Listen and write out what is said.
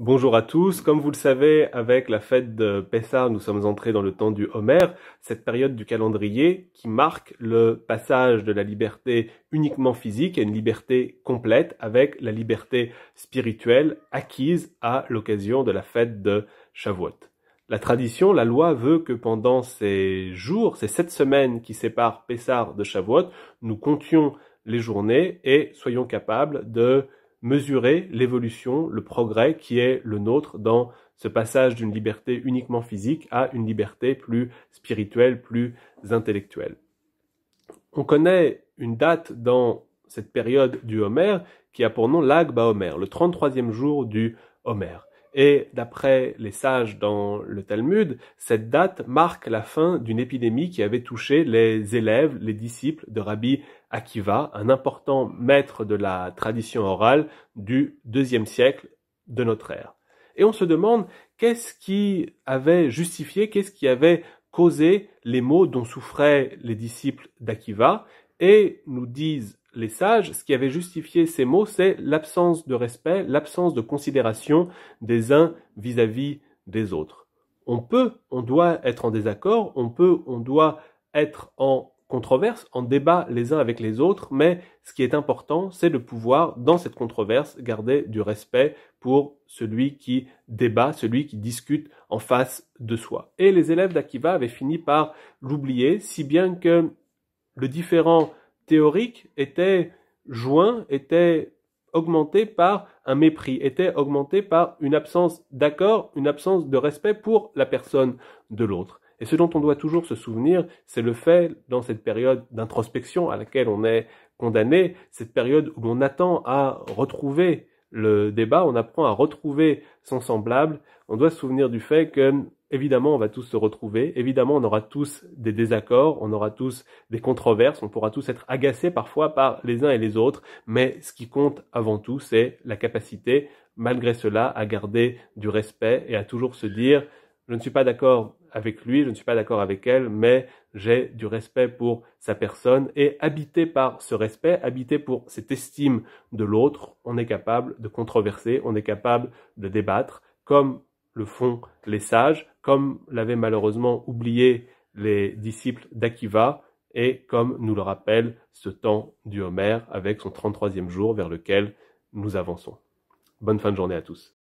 Bonjour à tous. Comme vous le savez, avec la fête de Pessah, nous sommes entrés dans le temps du Homer, cette période du calendrier qui marque le passage de la liberté uniquement physique à une liberté complète avec la liberté spirituelle acquise à l'occasion de la fête de Shavuot. La tradition, la loi veut que pendant ces jours, ces 7 semaines qui séparent Pessah de Shavuot, nous comptions les journées et soyons capables de mesurer l'évolution, le progrès qui est le nôtre dans ce passage d'une liberté uniquement physique à une liberté plus spirituelle, plus intellectuelle. On connaît une date dans cette période du Homer qui a pour nom l'Ag BaOmer, le 33e jour du Homer. Et d'après les sages dans le Talmud, cette date marque la fin d'une épidémie qui avait touché les élèves, les disciples de Rabbi Akiva, un important maître de la tradition orale du IIe siècle de notre ère. Et on se demande qu'est-ce qui avait justifié, qu'est-ce qui avait causé les maux dont souffraient les disciples d'Akiva, et nous disent les sages, ce qui avait justifié ces maux, c'est l'absence de respect, l'absence de considération des uns vis-à-vis des autres. On doit être en désaccord, on doit être en controverse, en débat les uns avec les autres, mais ce qui est important, c'est de pouvoir, dans cette controverse, garder du respect pour celui qui débat, celui qui discute en face de soi. Et les élèves d'Akiva avaient fini par l'oublier, si bien que le différent théorique était joint, était augmenté par un mépris, était augmenté par une absence d'accord, une absence de respect pour la personne de l'autre. Et ce dont on doit toujours se souvenir, c'est le fait, dans cette période d'introspection à laquelle on est condamné, cette période où l'on attend à retrouver le débat, on apprend à retrouver son semblable, on doit se souvenir du fait que, évidemment, on va tous se retrouver, évidemment, on aura tous des désaccords, on aura tous des controverses, on pourra tous être agacés parfois par les uns et les autres, mais ce qui compte avant tout, c'est la capacité, malgré cela, à garder du respect et à toujours se dire je ne suis pas d'accord avec lui, je ne suis pas d'accord avec elle, mais j'ai du respect pour sa personne et habité par ce respect, habité pour cette estime de l'autre, on est capable de controverser, on est capable de débattre, comme le font les sages, comme l'avaient malheureusement oublié les disciples d'Akiva, et comme nous le rappelle ce temps du Homer avec son 33e jour vers lequel nous avançons. Bonne fin de journée à tous.